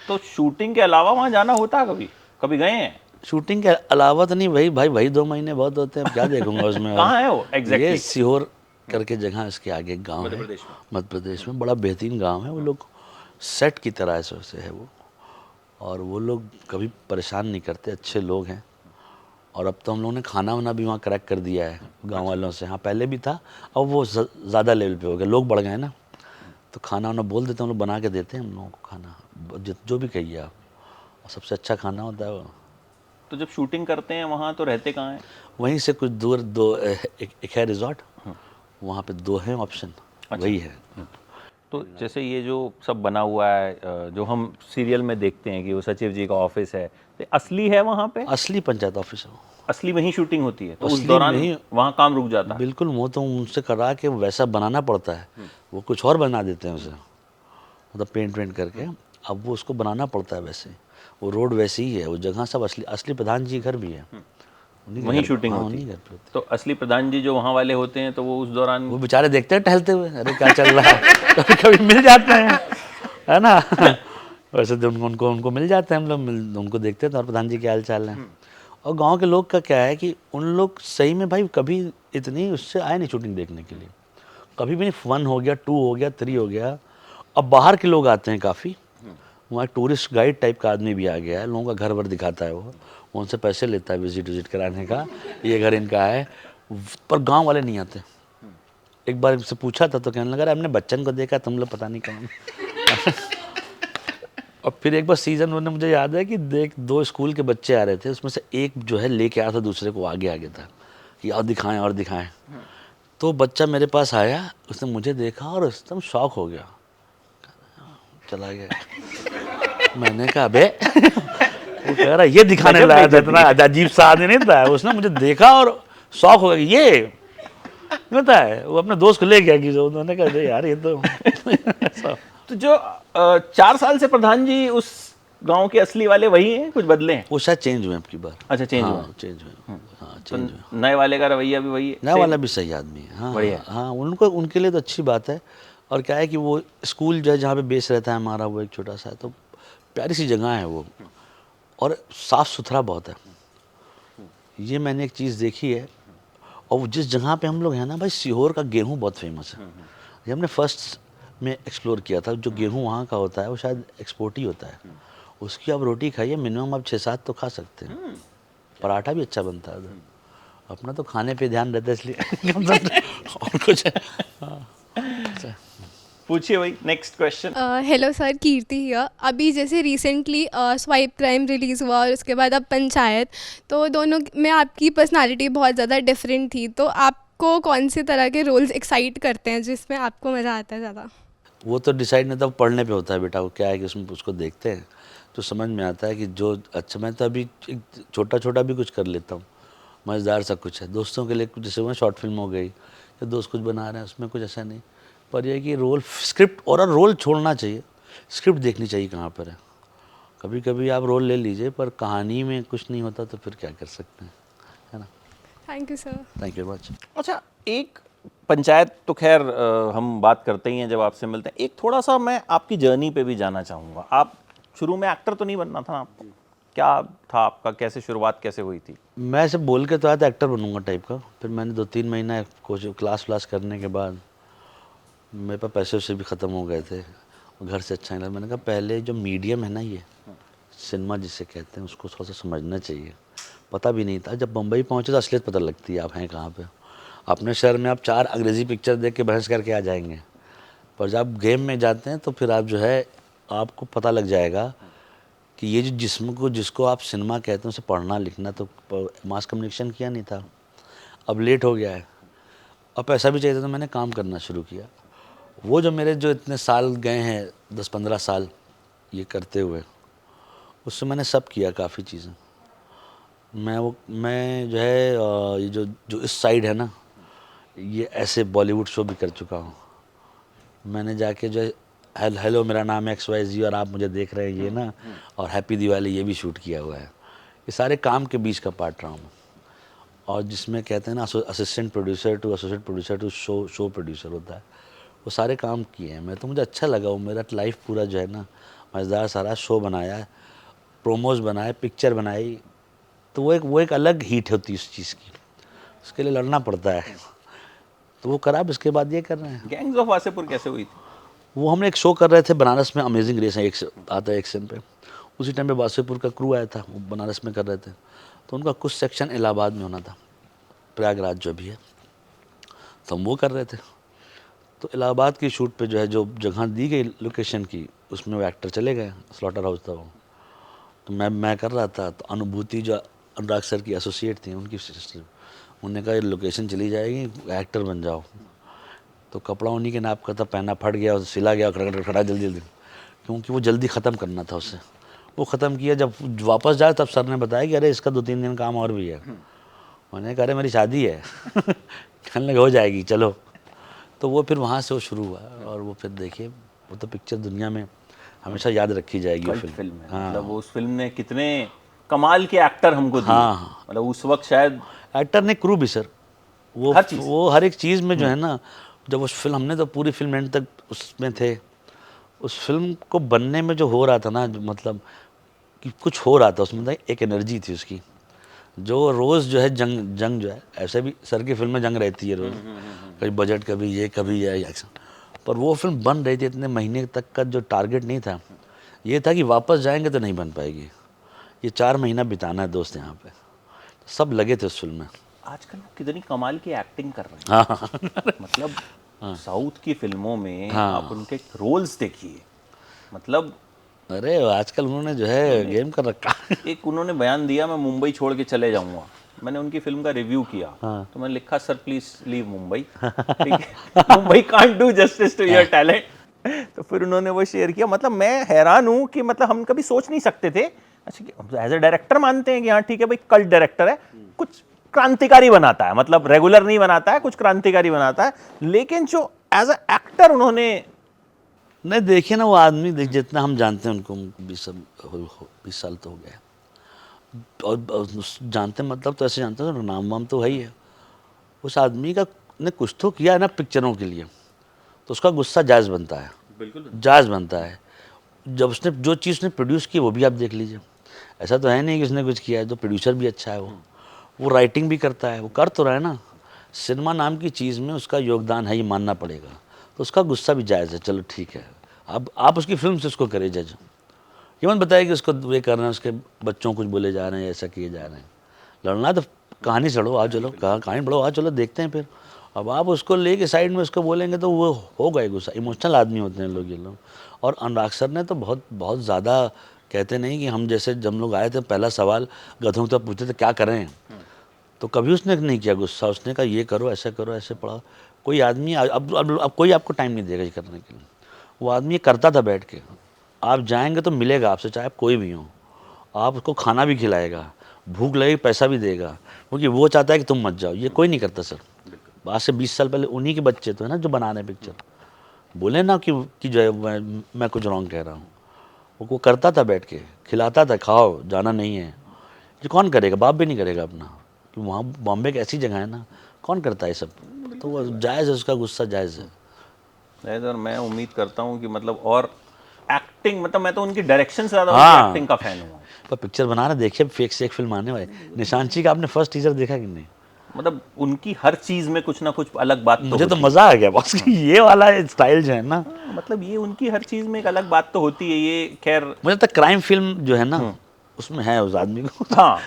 S2: तो शूटिंग के अलावा वहाँ जाना होता है? कभी कभी गए हैं?
S1: शूटिंग के अलावा तो नहीं, वही 2 महीने बहुत होते हैं, क्या देखूंगा उसमें।
S2: कहाँ है वो
S1: ये
S2: एग्जैक्टली?
S1: सीहोर करके जगह, इसके आगे एक गांव है
S2: प्रदेश में।
S1: मध्य प्रदेश में, बड़ा बेहतरीन गांव है, वो लोग सेट की तरह से है वो, और वो लोग कभी परेशान नहीं करते, अच्छे लोग हैं। और अब तो हम लोगों ने खाना वाना भी वहाँ क्रैक कर दिया है गांव वालों से। हाँ पहले भी था, अब वो ज़्यादा लेवल पे हो गया, लोग बढ़ गए ना, तो खाना वाना बोल देते हैं, हम लोग बना के देते हैं हम लोगों को खाना, जो भी कहिए आप, और सबसे अच्छा खाना होता है वो।
S2: तो जब शूटिंग करते हैं वहाँ तो रहते कहाँ हैं?
S1: वहीं से कुछ दूर एक है रिजॉर्ट, वहाँ पे 2 हैं ऑप्शन, वही है।
S2: तो जैसे ये जो सब बना हुआ है, जो हम सीरियल में देखते हैं कि वो सचिव जी का ऑफिस है, तो असली है वहाँ पे?
S1: असली पंचायत ऑफिस है वो,
S2: असली वहीं शूटिंग होती है, तो उस
S1: असली
S2: दौरान
S1: वहीं-
S2: वहाँ काम रुक जाता है?
S1: बिल्कुल, वो तो उनसे करा के वैसा बनाना पड़ता है, वो कुछ और बना देते हैं उसे, मतलब पेंट वेंट करके, अब वो उसको बनाना पड़ता है वैसे, वो रोड वैसे ही है, वो जगह सब असली प्रधान जी घर भी है, उन्हीं के
S2: वहीं
S1: घर-
S2: शूटिंग
S1: हाँ,
S2: होती
S1: उन्हीं
S2: है।
S1: घर पे होती
S2: तो असली प्रधान जी जो वहाँ वाले होते हैं, तो वो उस दौरान
S1: है। वो बेचारे देखते हैं टहलते हुए, अरे क्या चल रहा है, कभी कभी मिल जाते हैं, है ना। वैसे तो उनको मिल जाते हैं, हम लोग उनको देखते हैं, तो और प्रधान जी क्या हाल चाल है। और गांव के लोग का क्या है कि उन लोग सही में भाई कभी इतनी उससे आए नहीं शूटिंग देखने के लिए, कभी भी नहीं। 1 हो गया, 2 हो गया, 3 हो गया। अब बाहर के लोग आते हैं काफ़ी, वहाँ एक टूरिस्ट गाइड टाइप का आदमी भी आ गया है, लोगों का घर वर दिखाता है वो उनसे पैसे लेता है विजिट कराने का, ये घर इनका है, पर गांव वाले नहीं आते। एक बार इनसे पूछा था तो कहने लगा, हमने बच्चन को देखा, तुम लोग पता नहीं कौन। और फिर एक बार सीजन 1 में मुझे याद है कि 2 स्कूल के बच्चे आ रहे थे, उसमें से एक जो है लेके आया था दूसरे को, आगे था कि और दिखाएं। तो बच्चा मेरे पास आया, उसने मुझे देखा और एकदम शॉक हो गया, चला गया। मैंने कहा अबे, वो कह रहा ये दिखाने लाया था, इतना अजीब सा आदमी नहीं था। उसने मुझे देखा और शॉक हो गया, ये पता है, वो अपने दोस्त को ले गया कि जो, उन्होंने कहा यार ये तो
S2: तो जो 4 साल से प्रधान जी उस गांव के असली वाले वही हैं, कुछ बदले हैं?
S1: वो शायद चेंज हुए अब की बार।
S2: अच्छा, चेंज हुआ।
S1: हाँ चेंज हुए।
S2: नए वाले का रवैया भी वही है?
S1: नया वाला भी सही आदमी है। हाँ
S2: बढ़िया।
S1: हाँ, उनके लिए तो अच्छी बात है। और क्या है कि वो स्कूल जो है जहाँ पे बेस रहता है हमारा, वो एक छोटा सा है, तो प्यारी सी जगह है वो, और साफ़ सुथरा बहुत है। ये मैंने एक चीज़ देखी है। और वो जिस जगह पे हम लोग हैं ना भाई, सीहोर का गेहूँ बहुत फेमस है। ये हमने फर्स्ट में एक्सप्लोर किया था, जो गेहूँ वहाँ का होता है वो शायद एक्सपोर्ट ही होता है। उसकी आप रोटी खाइए, मिनिमम आप 6-7 तो खा सकते हैं। पराठा भी अच्छा बनता है उधर। अपना तो खाने पे ध्यान रहता है इसलिए और कुछ
S2: पूछिए भाई, next question.
S8: Hello sir, Kirti here. अभी जैसे रिसेंटली स्वाइप क्राइम रिलीज़ हुआ और उसके बाद अब पंचायत, तो दोनों में आपकी पर्सनालिटी बहुत ज़्यादा डिफरेंट थी, तो आपको कौन से तरह के रोल्स एक्साइट करते हैं जिसमें आपको मज़ा आता है ज़्यादा?
S1: वो तो डिसाइड नहीं था, पढ़ने पे होता है बेटा। वो क्या है कि उसमें उसको देखते हैं तो समझ में आता है कि जो अच्छा, मैं तो अभी छोटा भी कुछ कर लेता हूँ, मज़ेदार सा कुछ है दोस्तों के लिए। कुछ जैसे वो शॉर्ट फिल्म हो गई, या दोस्त कुछ बना रहे हैं, उसमें कुछ ऐसा नहीं। पर यह कि रोल स्क्रिप्ट और रोल छोड़ना चाहिए। स्क्रिप्ट देखनी चाहिए कहाँ पर है। कभी कभी आप रोल ले लीजिए, पर कहानी में कुछ नहीं होता तो फिर क्या कर सकते हैं, है ना।
S8: Thank you sir.
S1: Thank you very much.
S2: अच्छा, एक पंचायत तो खैर हम बात करते ही हैं जब आपसे मिलते हैं, एक थोड़ा सा मैं आपकी जर्नी पे भी जाना चाहूँगा। आप शुरू में एक्टर तो नहीं बनना था आपको, क्या था आपका, कैसे शुरुआत कैसे हुई थी?
S1: मैं ऐसे बोल के तो आया था एक्टर बनूंगा टाइप का, फिर मैंने 2-3 महीना कोचिंग क्लास करने के बाद मेरे पास पैसे वैसे भी ख़त्म हो गए थे, घर से अच्छा नहीं लगा। मैंने कहा पहले जो मीडियम है ना, ये सिनेमा जिसे कहते हैं, उसको थोड़ा सा समझना चाहिए। पता भी नहीं था, जब बम्बई पहुँचे तो असलियत पता लगती है आप हैं कहाँ पे। अपने शहर में आप 4 अंग्रेज़ी पिक्चर देख के बहस करके आ जाएंगे, पर जब आप गेम में जाते हैं तो फिर आप जो है, आपको पता लग जाएगा कि ये जो जिसको आप सिनेमा कहते हैं, उसे पढ़ना लिखना तो मास कम्युनिकेशन किया नहीं था। अब लेट हो गया है, अब पैसा भी चाहिए था, तो मैंने काम करना शुरू किया। वो जो मेरे जो इतने साल गए हैं, 10-15 साल ये करते हुए, उससे मैंने सब किया काफ़ी चीज़ें। मैं जो है ये जो इस साइड है ना, ये ऐसे बॉलीवुड शो भी कर चुका हूँ। मैंने जाके जो है हेलो मेरा नाम है XYZ और आप मुझे देख रहे हैं ये ना, और हैप्पी दिवाली ये भी शूट किया हुआ है। ये सारे काम के बीच का पार्ट रहा हूँ। और जिसमें कहते हैं ना assistant producer to associate producer to show producer होता है, वो सारे काम किए हैं मैं। तो मुझे अच्छा लगा, वो मेरा लाइफ पूरा जो है ना मज़ेदार, सारा शो बनाया, प्रोमोज बनाए, पिक्चर बनाई, तो वो एक अलग हीट होती है उस चीज़ की, उसके लिए लड़ना पड़ता है। तो वो करा, अब इसके बाद ये कर रहे हैं।
S2: गैंग्स ऑफ वासेपुर कैसे हुई थी?
S1: वो हमने एक शो कर रहे थे बनारस में, अमेजिंग रेस है एक आता है एक्शन पे, उसी टाइम पे वासेपुर का क्रू आया था, वो बनारस में कर रहे थे, तो उनका कुछ सेक्शन इलाहाबाद में होना था, प्रयागराज जो भी है, तो हम वो कर रहे थे। तो इलाहाबाद की शूट पे जो है, जो जगह दी गई लोकेशन की, उसमें वो एक्टर चले गए, स्लॉटर हाउस था वो, तो मैं कर रहा था। तो अनुभूति जो अनुराग सर की एसोसिएट थी, उनकी सिस्टर, उन्होंने कहा ये लोकेशन चली जाएगी, एक्टर बन जाओ। तो कपड़ा उन्हीं के नाप का था, पहना, फट गया और सिला गया, खड़ा जल्दी, क्योंकि वो जल्दी ख़त्म करना था उससे। वो ख़त्म किया, जब वापस जाए तब सर ने बताया कि अरे इसका 2-3 दिन काम और भी है। मैंने कहा अरे मेरी शादी है कहने लगे हो जाएगी चलो। तो वो फिर वहाँ से वो शुरू हुआ, और वो फिर देखिए, वो तो पिक्चर दुनिया में हमेशा याद रखी जाएगी। वो
S2: फिल्म है।
S1: हाँ।
S2: मतलब उस फिल्म ने कितने कमाल के एक्टर हमको दिए।
S1: हाँ।
S2: मतलब उस वक्त शायद
S1: एक्टर ने, क्रू भी सर, वो हर एक चीज़ में जो है ना, जब उस फिल्म, हमने तो पूरी फिल्म एंड तक उसमें थे, उस फिल्म को बनने में जो हो रहा था ना, जो मतलब कि कुछ हो रहा था उसमें, एक एनर्जी थी उसकी, जो रोज़ जो है जंग जो है, ऐसे भी सर की फिल्म में जंग रहती है रोज़, कभी बजट, कभी ये एक्शन, पर वो फिल्म बन रही थी। इतने महीने तक का जो टारगेट नहीं था, ये था कि वापस जाएंगे तो नहीं बन पाएगी, ये 4 महीना बिताना है दोस्त यहाँ पे। सब लगे थे उस फिल्म में।
S2: आजकल वो कितनी कमाल की एक्टिंग कर रहे हैं।
S1: हाँ
S2: मतलब साउथ की फिल्मों में
S1: हाँ।
S2: आप उनके रोल्स देखिए, मतलब
S1: अरे आजकल उन्होंने जो है गेम कर रखा।
S2: एक उन्होंने बयान दिया, मैं मुंबई छोड़ के चले जाऊंगा। मैंने उनकी फिल्म का रिव्यू किया, तो मैंने लिखा सर प्लीज लीव मुंबई, ठीक है, Mumbai can't do justice to your talent. तो फिर उन्होंने वो शेयर किया। मतलब मैं हैरान हूँ कि मतलब हम कभी सोच नहीं सकते थे, अच्छा एज ए डायरेक्टर मानते हैं कि हाँ ठीक है भाई, कल्ट डायरेक्टर है, कुछ क्रांतिकारी बनाता है, मतलब रेगुलर नहीं बनाता है, कुछ क्रांतिकारी बनाता है, लेकिन जो एज ए एक्टर उन्होंने
S1: नहीं, देखिए ना वो आदमी, जितना हम जानते हैं उनको, 20 साल तो हो गया, और जानते मतलब तो ऐसे जानते हैं, नाम वाम तो है ही है। उस आदमी का ने कुछ तो किया है ना पिक्चरों के लिए, तो उसका गुस्सा जायज़ बनता है, बिल्कुल जायज़ बनता है। जब उसने जो चीज़ उसने प्रोड्यूस की, वो भी आप देख लीजिए, ऐसा तो है नहीं कि उसने कुछ किया है। तो प्रोड्यूसर भी अच्छा है, वो राइटिंग भी करता है, वो कर तो रहा है ना। सिनेमा नाम की चीज़ में उसका योगदान है, ये मानना पड़ेगा। तो उसका गुस्सा भी जायज़ है, चलो ठीक है। अब आप उसकी फिल्म से उसको करें जज, ये मत बताइए कि उसको ये कर रहे हैं, उसके बच्चों कुछ बोले जा रहे हैं, ऐसा किए जा रहे हैं। लड़ना तो कहानी से लड़ो, आओ चलो, कहानी बढ़ो, आओ चलो देखते हैं फिर। अब आप उसको लेके साइड में उसको बोलेंगे तो वो होगा ही गुस्सा। इमोशनल आदमी होते हैं लोग, ये लोग। और अनुराग सर ने तो बहुत ज़्यादा, कहते नहीं कि हम जैसे जब लोग आए थे, पहला सवाल गधों तक पूछते थे क्या करें, तो कभी उसने नहीं किया गुस्सा। उसने कहा ये करो, ऐसे करो, ऐसे पढ़ाओ। कोई आदमी अब कोई आपको टाइम नहीं देगा ये करने के लिए। वो आदमी करता था बैठ के। आप जाएंगे तो मिलेगा आपसे, चाहे आप कोई भी हो। आप उसको खाना भी खिलाएगा, भूख लगेगी पैसा भी देगा, क्योंकि वो चाहता है कि तुम मत जाओ। ये कोई नहीं करता सर। आज से 20 साल पहले उन्हीं के बच्चे तो है ना जो बना रहे हैं पिक्चर, बोले ना कि जो है मैं कुछ रॉन्ग कह रहा हूँ, वो करता था बैठ के, खिलाता था, खाओ जाना नहीं है। ये कौन करेगा, बाप भी नहीं करेगा अपना, कि वहाँ बॉम्बे एक ऐसी जगह है ना, कौन करता है सब, तो वो जायज़ है, उसका गुस्सा जायज़ है।
S2: और मैं उम्मीद करता हूँ कि मतलब और एक्टिंग, मतलब मैं तो उनकी डायरेक्शन से ज़्यादा
S1: हाँ।
S2: उनकी एक्टिंग का फैन हूँ।
S1: पर पिक्चर बना रहे, देखिए फेक से एक फिल्म आने वाली। निशांची का आपने फर्स्ट टीजर देखा कि नहीं?
S2: मतलब उनकी हर चीज़ में कुछ ना कुछ अलग बात तो
S1: मुझे तो
S2: होती है।
S1: मज़ा आ गया बॉस की ये वाला स्टाइल जो है ना।
S2: मतलब ये उनकी हर चीज़ में एक अलग बात तो होती है। ये खैर
S1: मुझे लगता है क्राइम फिल्म जो है ना, उसमें है उस आदमी को।
S2: हाँ,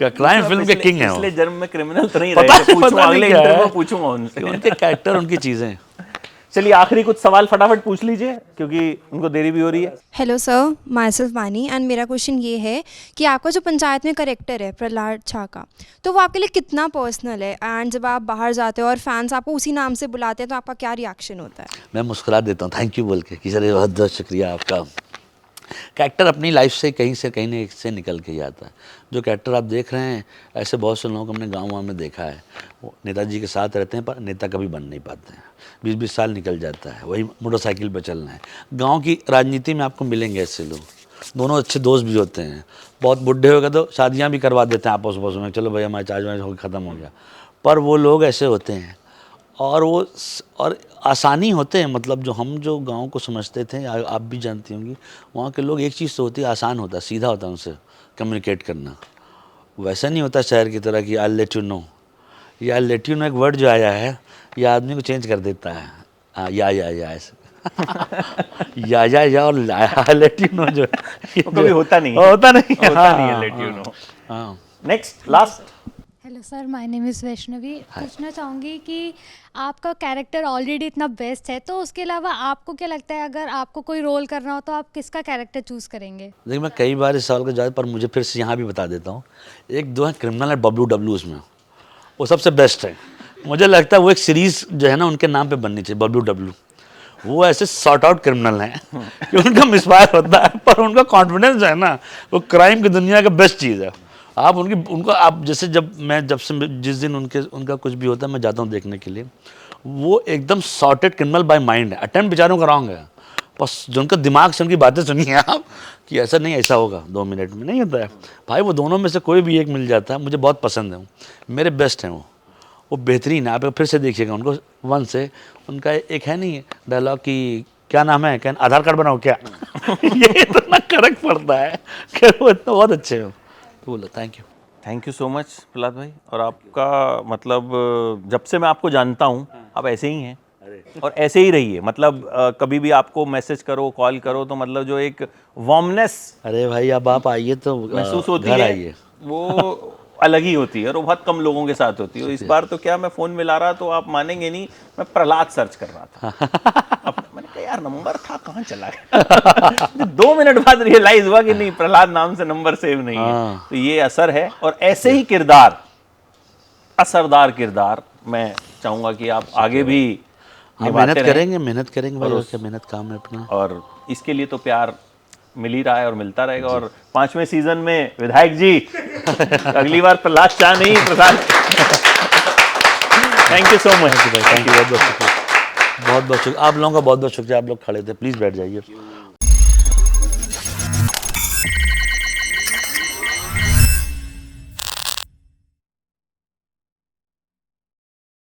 S1: क्राइम फिल्म के किंग है वो।
S2: पिछले जन्म में क्रिमिनल तो नहीं
S1: पता
S2: रहे थे।
S1: नहीं,
S2: पूछूंगा,
S1: पता नहीं
S2: अगले
S1: क्या
S2: इंटरव्यू
S1: है।
S2: में पूछूंगा उनसे।
S1: उनके कैरेक्टर, उनकी चीज़ें।
S2: चलिए आखिरी कुछ सवाल फटाफट पूछ लीजिए क्योंकि उनको देरी भी हो रही है।
S9: हेलो सर, माई सेल्फ वानी एंड मेरा क्वेश्चन ये है कि आपका जो पंचायत में करेक्टर है प्रहलाद झा का, तो वो आपके लिए कितना पर्सनल है, एंड जब आप बाहर जाते हो और फैंस आपको उसी नाम से बुलाते हैं तो आपका क्या रिएक्शन होता है?
S1: मैं मुस्कुरा देता हूँ थैंक यू बोल के कि सर बहुत बहुत शुक्रिया आपका। कैरेक्टर अपनी लाइफ से कहीं नहीं से निकल के ही आता है। जो कैरेक्टर आप देख रहे हैं, ऐसे बहुत से लोगों को हमने गाँव में देखा है, वो नेताजी के साथ रहते हैं पर नेता कभी बन नहीं पाते हैं। 20-20 साल निकल जाता है, वही मोटरसाइकिल पर चलना है। गांव की राजनीति में आपको मिलेंगे ऐसे लोग, दोनों अच्छे दोस्त भी होते हैं। बहुत बुढ़े हो गए तो शादियां भी करवा देते हैं आपस में, चलो भैया हमारे चार्ज वार्ज हो ख़त्म हो गया। पर वो लोग ऐसे होते हैं और आसानी होते हैं। मतलब जो गाँव को समझते थे, आप भी जानती होंगी, वहाँ के लोग एक चीज़ तो होती है, आसान होता है, सीधा होता है उनसे कम्युनिकेट करना। वैसा नहीं होता शहर की तरह कि आई लेट यू नो। या लेट यू नो एक वर्ड जो आया है, ये आदमी को चेंज कर देता है। या ऐसे या और लेट यू नो जो
S2: कभी होता नहीं है।
S1: होता नहीं
S2: है लेट यू नो।
S1: हाँ।
S2: Next last.
S10: Hello sir, my name is Vaishnavi. पूछना चाहूँगी कि आपका कैरेक्टर ऑलरेडी इतना बेस्ट है, तो उसके अलावा आपको क्या लगता है अगर आपको कोई रोल करना हो तो आप किसका कैरेक्टर चूज़ करेंगे?
S1: देखिए मैं कई बार इस सवाल का जवाब, पर मुझे फिर से यहाँ भी बता देता हूँ। एक दो है क्रिमिनल है WW, उसमें वो सबसे बेस्ट है। मुझे लगता है वो एक सीरीज़ जो है ना उनके नाम पे बननी चाहिए, WW। वो ऐसे सॉर्ट आउट क्रिमिनल हैं कि उनका मिसफायर होता है पर उनका कॉन्फिडेंस जो है ना, वो क्राइम की दुनिया का बेस्ट चीज़ है। आप उनको आप जैसे जिस दिन उनका कुछ भी होता है, मैं जाता हूँ देखने के लिए, वो एकदम सॉर्टेड क्रिमिनल बाय माइंड है। अटेम्प्ट बेचारों का रॉन्ग है, बस जो उनका दिमाग से उनकी बातें सुनिए आप कि ऐसा नहीं, ऐसा होगा 2 मिनट में, नहीं होता है भाई। वो दोनों में से कोई भी एक मिल जाता है, मुझे बहुत पसंद है वो, मेरे बेस्ट हैं वो बेहतरीन है। आप फिर से देखिएगा उनको 1 से। उनका एक है नहीं डायलॉग कि क्या नाम है, क्या आधार कार्ड बनाओ क्या ये इतना करेक्ट पड़ता है कि वो इतना बहुत अच्छे हो। तो बोलो thank you
S2: so much Prahlad भाई। और आपका मतलब जब से मैं आपको जानता हूँ आप ऐसे ही हैं और ऐसे ही रहिए। मतलब कभी भी आपको मैसेज करो, कॉल करो तो मतलब जो एक वार्मनेस,
S1: अरे भाई अब आप आइए तो
S2: महसूस होती
S1: घर
S2: है,
S1: आइए,
S2: वो अलग ही होती है और वो बहुत कम लोगों के साथ होती है। इस बार तो क्या, मैं फ़ोन मिला रहा तो आप मानेंगे नहीं, मैं प्रहलाद सर्च कर रहा था। मैंने कहा यार नंबर था कहाँ चला गया। 2 मिनट बाद रियलाइज हुआ कि नहीं, प्रहलाद नाम से नंबर सेव नहीं है। तो ये असर है। और ऐसे ही किरदार, असरदार किरदार मैं चाहूँगा कि आप आगे भी
S1: मेहनत करेंगे भाई, और क्या मेहनत काम है अपना।
S2: और इसके लिए तो प्यार मिल ही रहा है और मिलता रहेगा। और 5वें सीजन में विधायक जी अगली बार प्रहलाद शाह नहीं, प्रसाद। थैंक यू सो मच
S1: भाई, थैंक यू, बहुत बहुत शुक्रिया, बहुत बहुत शुक्रिया आप लोगों का, बहुत बहुत शुक्रिया। आप लोग खड़े थे, प्लीज़ बैठ जाइए।